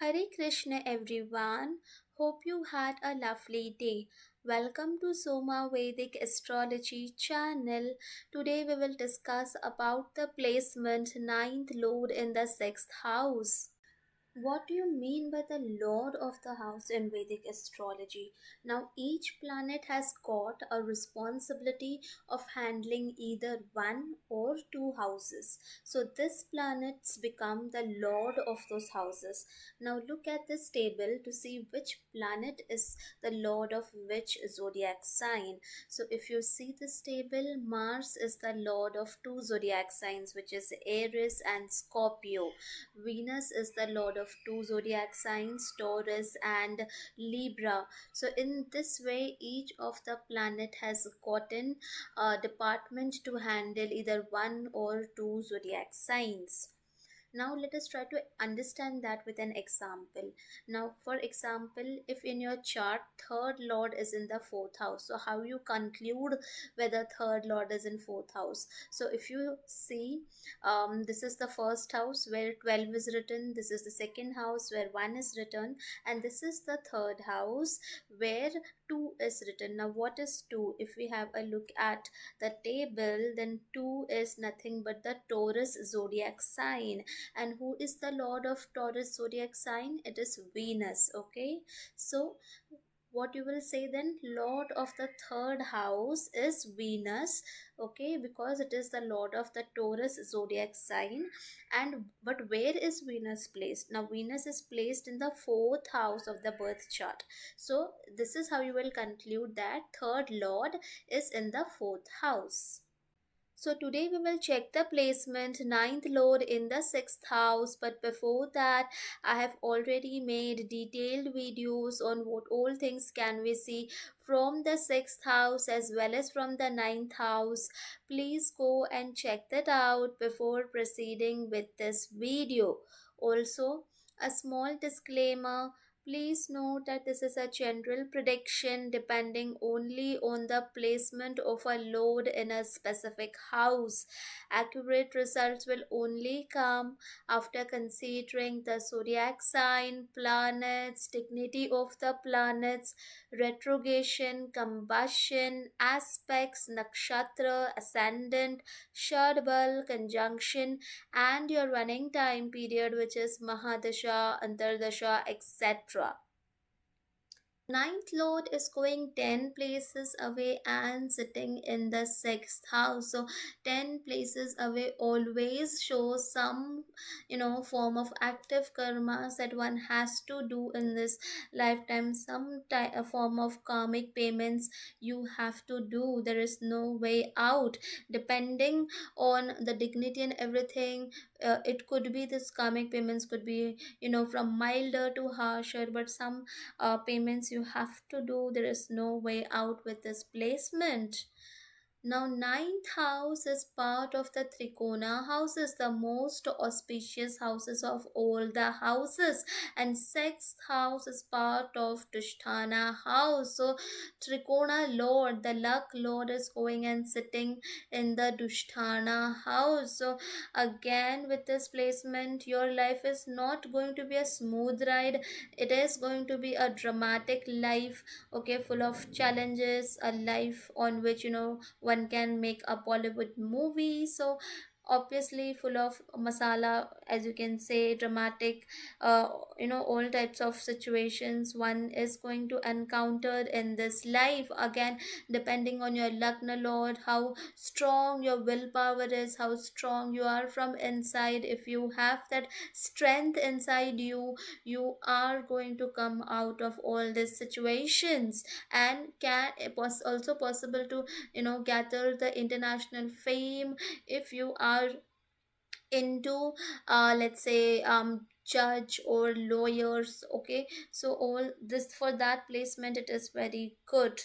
Hare Krishna everyone. Hope you had a lovely day. Welcome to Soma Vedic Astrology channel. Today we will discuss about the placement ninth lord in the sixth house. What do you mean by the Lord of the House in Vedic astrology? Now, each planet has got a responsibility of handling either one or two houses. So, this planets become the Lord of those houses. Now, look at this table to see which planet is the Lord of which zodiac sign. So, if you see this table, Mars is the Lord of two zodiac signs, which is Aries and Scorpio. Venus is the lord of two zodiac signs, Taurus and Libra. So, in this way, each of the planet has gotten a department to handle either one or two zodiac signs. Now let us try to understand that with an example. Now for example, if in your chart third lord is in the fourth house, so how you conclude whether third lord is in fourth house? So if you see, this is the first house where 12 is written, this is the second house where 1 is written, and this is the third house where 2 is written. Now what is 2? If we have a look at the table, then 2 is nothing but the Taurus zodiac sign. And who is the lord of Taurus zodiac sign? It is Venus. Okay, so what you will say then, lord of the third house is Venus. Okay, because it is the lord of the Taurus zodiac sign. And but where is Venus placed? Now Venus is placed in the fourth house of the birth chart. So this is how you will conclude that third lord is in the fourth house. So today we will check the placement ninth lord in the sixth house. But before that, I have already made detailed videos on what all things can we see from the sixth house as well as from the ninth house. Please go and check that out before proceeding with this video. Also, a small disclaimer. Please note that this is a general prediction depending only on the placement of a lord in a specific house. Accurate results will only come after considering the zodiac sign, planets, dignity of the planets, retrogression, combustion, aspects, nakshatra, ascendant, shadbal, conjunction, and your running time period, which is Mahadasha, Antardasha, etc. Ninth lord is going 10 places away and sitting in the sixth house. So 10 places away always shows some form of active karmas that one has to do in this lifetime. Some a form of karmic payments you have to do. There is no way out. Depending on the dignity and everything, it could be this karmic payments could be from milder to harsher, but some payments you have to do. There is no way out with this placement. Now, ninth house is part of the Trikona houses, the most auspicious houses of all the houses, and sixth house is part of Tushtana house. So, Trikona Lord, the luck Lord, is going and sitting in the Dushtana house. So, again, with this placement, your life is not going to be a smooth ride, it is going to be a dramatic life, okay, full of challenges, a life on which one can make a Bollywood movie. So obviously full of masala, as you can say, dramatic, uh, all types of situations one is going to encounter in this life. Again, depending on your lagna lord, how strong your willpower is, how strong you are from inside. If you have that strength inside you, you are going to come out of all these situations, and can it was also possible to gather the international fame if you are into let's say judge or lawyers. Okay, so all this, for that placement it is very good.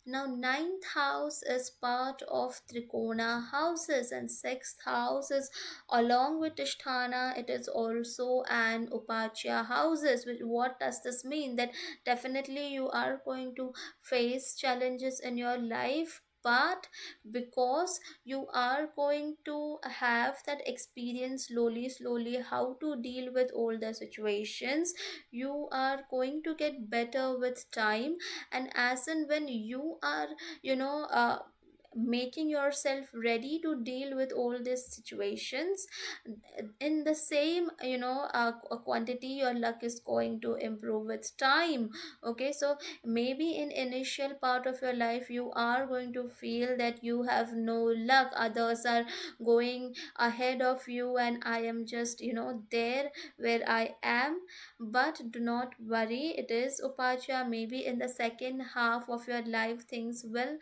Now, ninth house is part of Trikona houses, and sixth house is along with Tishtana. It is also an Upachya houses. What does this mean? That definitely you are going to face challenges in your life, but because you are going to have that experience slowly slowly how to deal with all the situations, you are going to get better with time. And as and when you are, you know uh, making yourself ready to deal with all these situations in the same, quantity, your luck is going to improve with time. Okay, so maybe in initial part of your life you are going to feel that you have no luck, others are going ahead of you, and I am just, there where I am. But do not worry, it is upacha. Maybe in the second half of your life things will,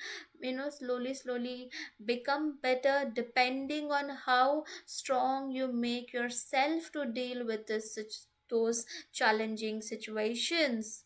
slowly slowly become better, depending on how strong you make yourself to deal with those challenging situations.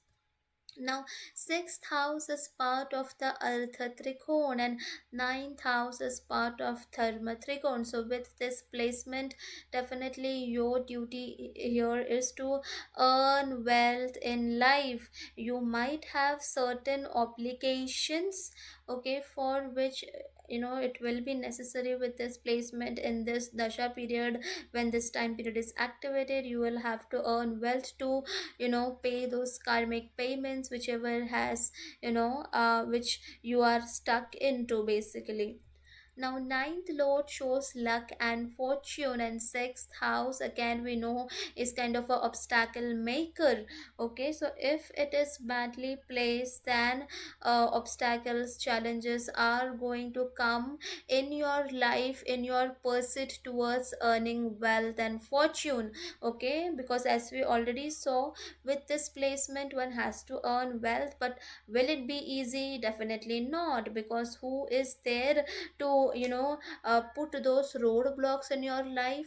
Now, sixth house is part of the Artha Trikon, and ninth house is part of Dharma Trikon. So, with this placement, definitely your duty here is to earn wealth in life. You might have certain obligations, okay, for which, it will be necessary with this placement in this dasha period. When this time period is activated, you will have to earn wealth to, pay those karmic payments, whichever has, which you are stuck into basically. Now, ninth lord shows luck and fortune, and sixth house again we know is kind of a obstacle maker. Okay, so if it is badly placed, then obstacles, challenges are going to come in your life, in your pursuit towards earning wealth and fortune. Okay, because as we already saw, with this placement, one has to earn wealth, but will it be easy? Definitely not, because who is there to, put those roadblocks in your life?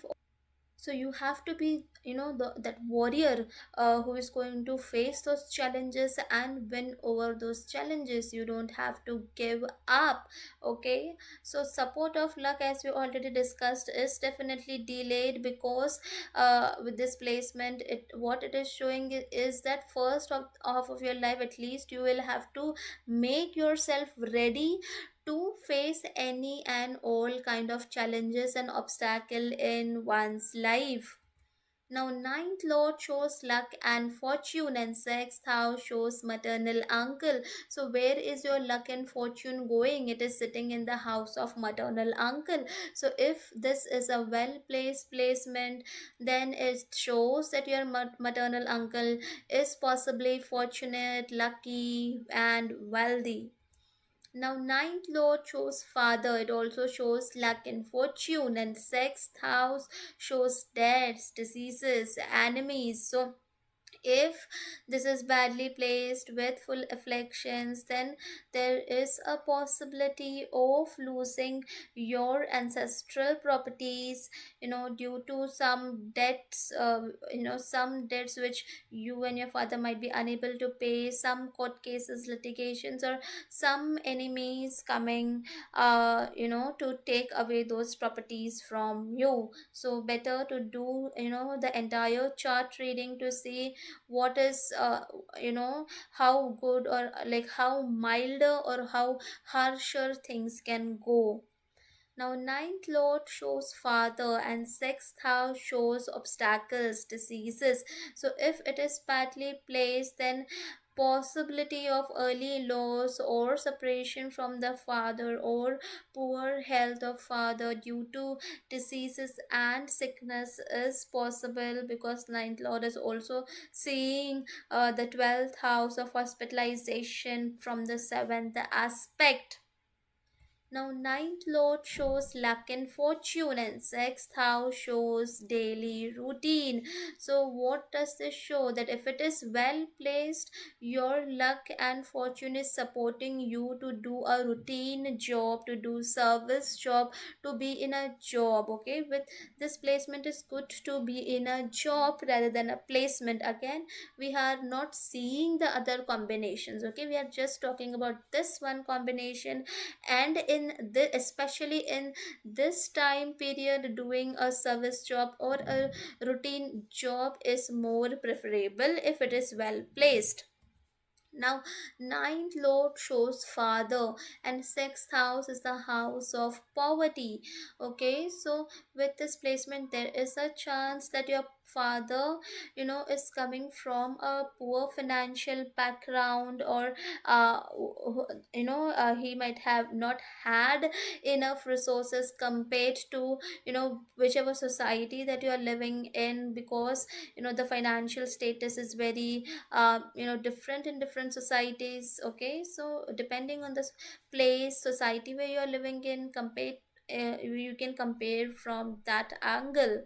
So you have to be, that warrior who is going to face those challenges and win over those challenges. You don't have to give up. Okay, so support of luck, as we already discussed, is definitely delayed, because with this placement, it what it is showing is that first of half of your life at least you will have to make yourself ready to face any and all kind of challenges and obstacle in one's life. Now, ninth lord shows luck and fortune, and sixth house shows maternal uncle. So, where is your luck and fortune going? It is sitting in the house of maternal uncle. So, if this is a well placed placement, then it shows that your maternal uncle is possibly fortunate, lucky, and wealthy. Now, ninth lord shows father. It also shows luck and fortune, and sixth house shows deaths, diseases, enemies. So, if this is badly placed with full afflictions, then there is a possibility of losing your ancestral properties, due to some debts, some debts which you and your father might be unable to pay, some court cases, litigations, or some enemies coming, to take away those properties from you. So better to do, the entire chart reading to see what is, how good, or like how milder or how harsher things can go. Now, ninth lord shows father, and sixth house shows obstacles, diseases. So, if it is badly placed, then possibility of early loss or separation from the father, or poor health of father due to diseases and sickness is possible, because ninth lord is also seeing the 12th house of hospitalization from the seventh aspect. Now, ninth lord shows luck and fortune, and sixth house shows daily routine. So, what does this show? That if it is well placed, your luck and fortune is supporting you to do a routine job, to do service job, to be in a job. Okay, with this placement is good to be in a job rather than a placement. Again, we are not seeing the other combinations. Okay, we are just talking about this one combination, and in the especially in this time period, doing a service job or a routine job is more preferable if it is well placed. Now, ninth lord shows father, and sixth house is the house of poverty. Okay, so with this placement, there is a chance that your father, is coming from a poor financial background, or he might have not had enough resources compared to whichever society that you are living in, because the financial status is very different in different societies. Okay, so depending on the place, society where you're living in, you can compare from that angle.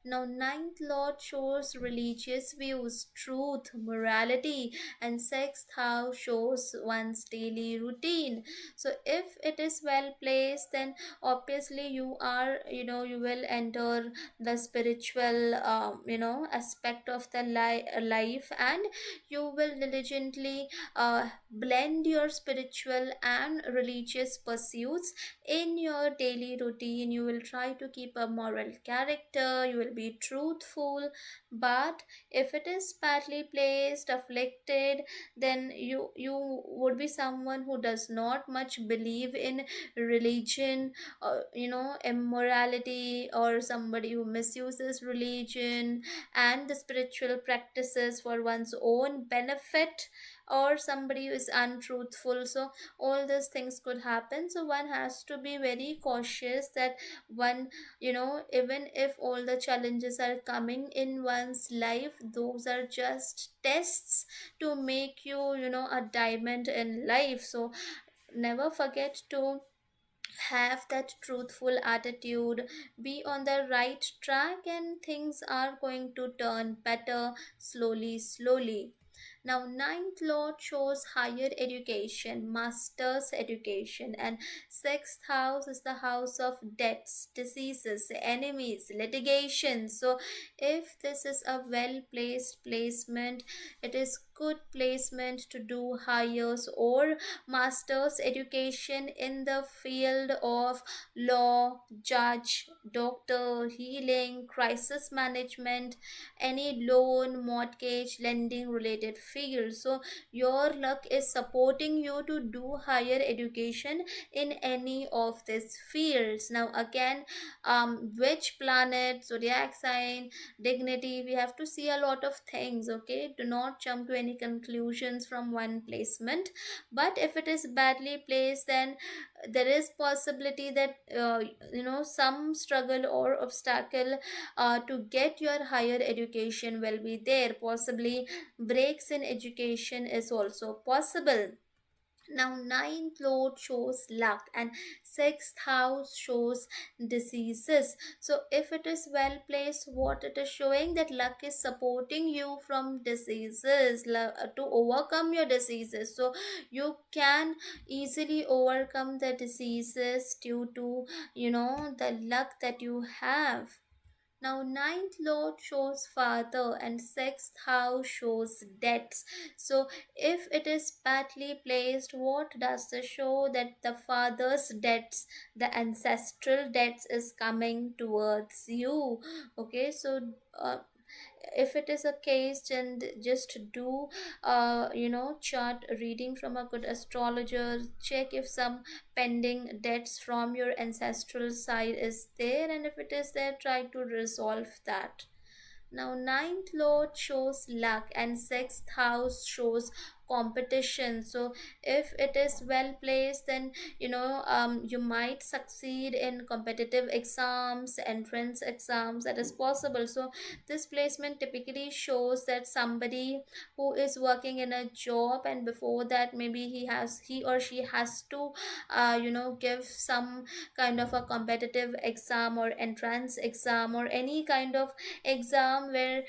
Now, ninth lord shows religious views, truth, morality, and sixth house shows one's daily routine. So, if it is well placed, then obviously you will enter the spiritual, aspect of the life, and you will diligently blend your spiritual and religious pursuits in your daily routine. You will try to keep a moral character, you will be truthful. But if it is badly placed, afflicted, then you would be someone who does not much believe in religion, immorality, or somebody who misuses religion and the spiritual practices for one's own benefit, or somebody who is untruthful. So all these things could happen, so one has to be very cautious that one, even if all the challenges are coming in one's life, those are just tests to make you, a diamond in life. So never forget to have that truthful attitude, be on the right track, and things are going to turn better slowly, slowly. Now, ninth lord shows higher education, master's education, and sixth house is the house of debts, diseases, enemies, litigation. So, if this is a well placed placement, it is good placement to do hires or master's education in the field of law, judge, doctor, healing, crisis management, any loan, mortgage, lending related field. So your luck is supporting you to do higher education in any of these fields. Now again, which planet, zodiac sign, dignity, we have to see a lot of things. Okay, do not jump to any conclusions from one placement. But if it is badly placed, then there is possibility that some struggle or obstacle to get your higher education will be there. Possibly breaks in education is also possible. Now, ninth lord shows luck, and sixth house shows diseases. So, if it is well placed, what it is showing, that luck is supporting you from diseases, to overcome your diseases. So, you can easily overcome the diseases due to the luck that you have. Now, ninth lord shows father, and sixth house shows debts. So, if it is badly placed, what does this show? That the father's debts, the ancestral debts, is coming towards you. Okay, so if it is a case, then just do chart reading from a good astrologer. Check if some pending debts from your ancestral side is there, and if it is there, try to resolve that. Now, ninth lord shows luck, and sixth house shows competition. So, if it is well placed, then you might succeed in competitive exams, entrance exams. That is possible. So, this placement typically shows that somebody who is working in a job, and before that, maybe he or she has to, give some kind of a competitive exam or entrance exam, or any kind of exam where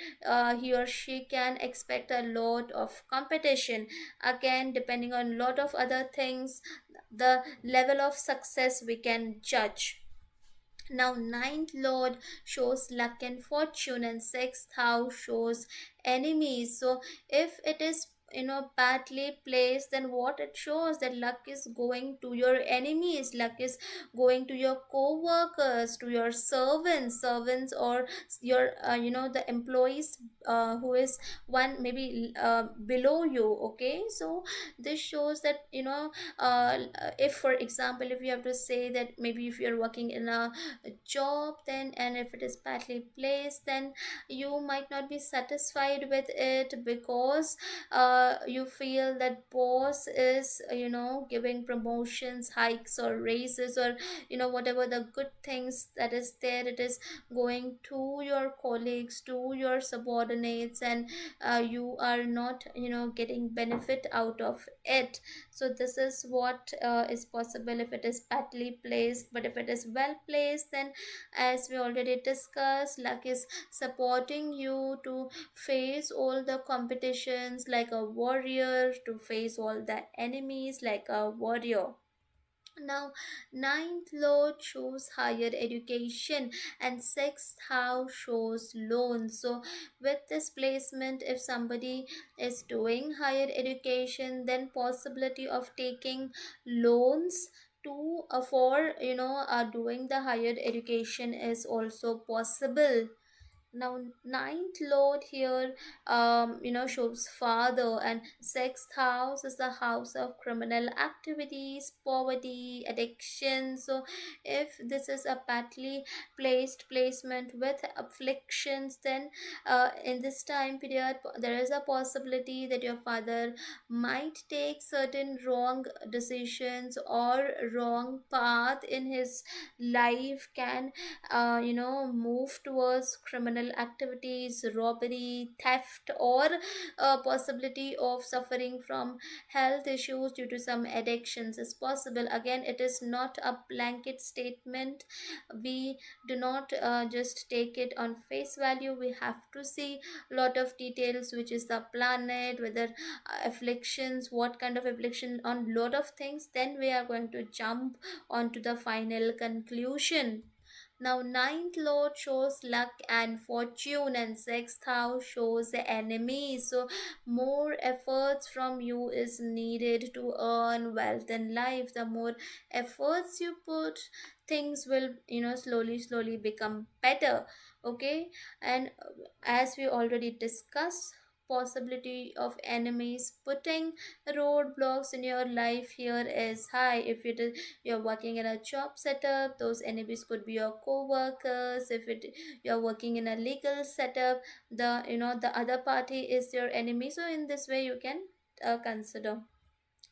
he or she can expect a lot of competition. Again, depending on lot of other things, the level of success we can judge. Now, ninth lord shows luck and fortune, and sixth house shows enemies. So, if it is badly placed, then what it shows, that luck is going to your enemies, luck is going to your co-workers, to your servants, or your the employees who is one maybe below you. Okay, so this shows that if for example, if you have to say that maybe if you're working in a job, then and if it is badly placed, then you might not be satisfied with it, because you feel that boss is giving promotions, hikes, or raises, or whatever the good things that is there, it is going to your colleagues, to your subordinates, and you are not getting benefit out of it. So this is what is possible if it is badly placed. But if it is well placed, then as we already discussed, luck is supporting you to face all the competitions like a warrior, to face all the enemies like a warrior. Now, ninth lord shows higher education, and sixth house shows loans. So, with this placement, if somebody is doing higher education, then possibility of taking loans to for doing the higher education is also possible. Now, ninth lord here shows father, and sixth house is the house of criminal activities, poverty, addiction. So if this is a badly placed placement with afflictions, then in this time period there is a possibility that your father might take certain wrong decisions, or wrong path in his life, can move towards criminal activities, robbery, theft, or a possibility of suffering from health issues due to some addictions is possible. Again, it is not a blanket statement. We do not just take it on face value. We have to see a lot of details, which is the planet, whether afflictions, what kind of affliction, on lot of things, then we are going to jump onto the final conclusion. Now, ninth lord shows luck and fortune, and sixth house shows the enemy. So, more efforts from you is needed to earn wealth in life. The more efforts you put, things will, slowly become better. Okay, and as we already discussed, possibility of enemies putting roadblocks in your life here is high. If you're working in a job setup, those enemies could be your co-workers. If you're working in a legal setup, the other party is your enemy. So in this way you can consider.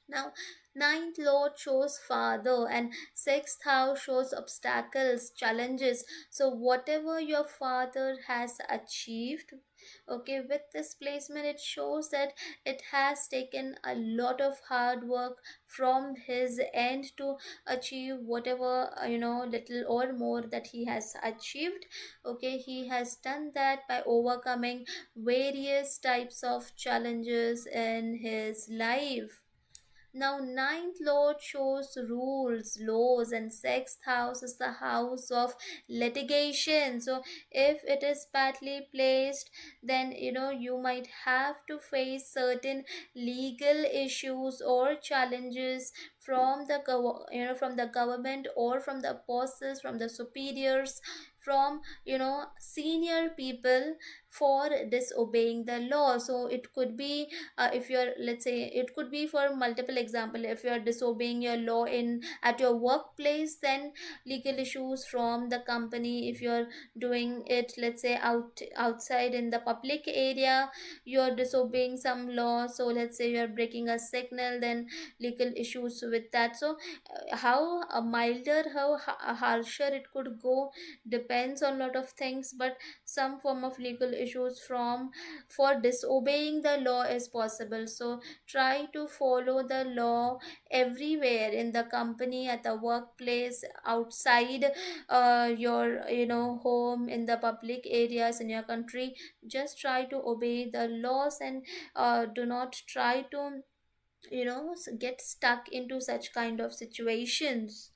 Now, ninth lord shows father, and sixth house shows obstacles, challenges. So whatever your father has achieved, okay, with this placement, it shows that it has taken a lot of hard work from his end to achieve whatever little or more that he has achieved. Okay, he has done that by overcoming various types of challenges in his life. Now, ninth lord shows rules, laws, and sixth house is the house of litigation. So, if it is badly placed, then you might have to face certain legal issues or challenges from the from the government, or from the bosses, from the superiors, from senior people, for disobeying the law. So it could be, if you're, let's say, it could be for multiple example. If you're disobeying your law in at your workplace, then legal issues from the company. If you're doing it, let's say, outside in the public area, you're disobeying some law, so let's say you're breaking a signal, then legal issues with that. So how milder, how harsher it could go, depends on lot of things. But some form of legal issues from for disobeying the law is possible. So try to follow the law everywhere, in the company, at the workplace, outside your home, in the public areas in your country. Just try to obey the laws, and do not try to get stuck into such kind of situations.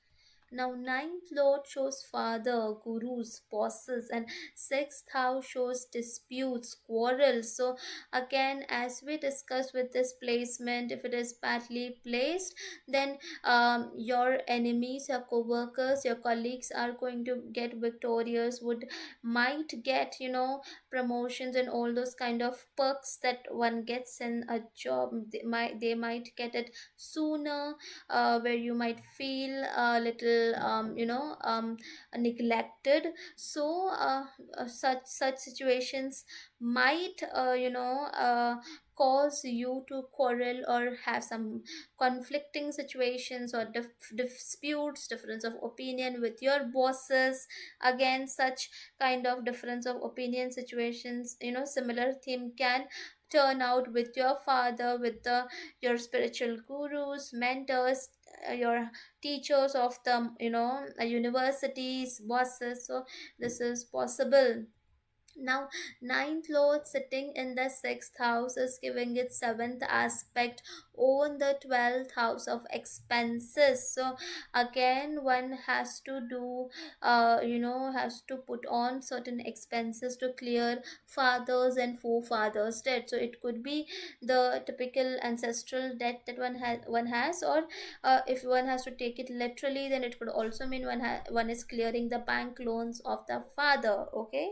Now, ninth lord shows father, gurus, bosses, and sixth house shows disputes, quarrels. So, again, as we discussed with this placement, if it is badly placed, then your enemies, your co-workers, your colleagues are going to get victorious, would might get, promotions and all those kind of perks that one gets in a job. They might get it sooner, where you might feel a little neglected. So such situations might cause you to quarrel or have some conflicting situations or disputes, difference of opinion with your bosses. Again, such kind of difference of opinion situations, similar theme can turn out with your father, with your spiritual gurus, mentors, your teachers of the universities, bosses. So this is possible. Now, ninth lord sitting in the sixth house is giving its seventh aspect on the 12th house of expenses. So, again, one has to do, has to put on certain expenses to clear fathers and forefathers' debt. So, it could be the typical ancestral debt that one has, or if one has to take it literally, then it could also mean one is clearing the bank loans of the father. Okay,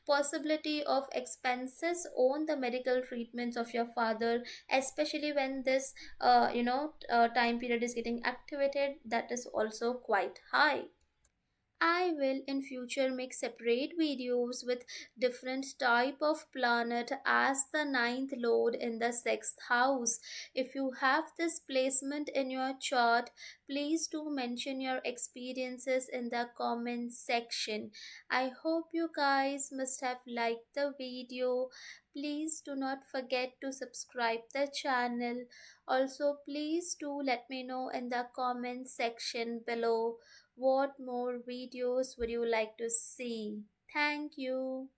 possibility of expenses on the medical treatments of your father, especially when this time period is getting activated, that is also quite high. I will in future make separate videos with different type of planet as the ninth lord in the sixth house. If you have this placement in your chart, please do mention your experiences in the comment section. I hope you guys must have liked the video. Please do not forget to subscribe the channel. Also, please do let me know in the comment section below what more videos would you like to see? Thank you.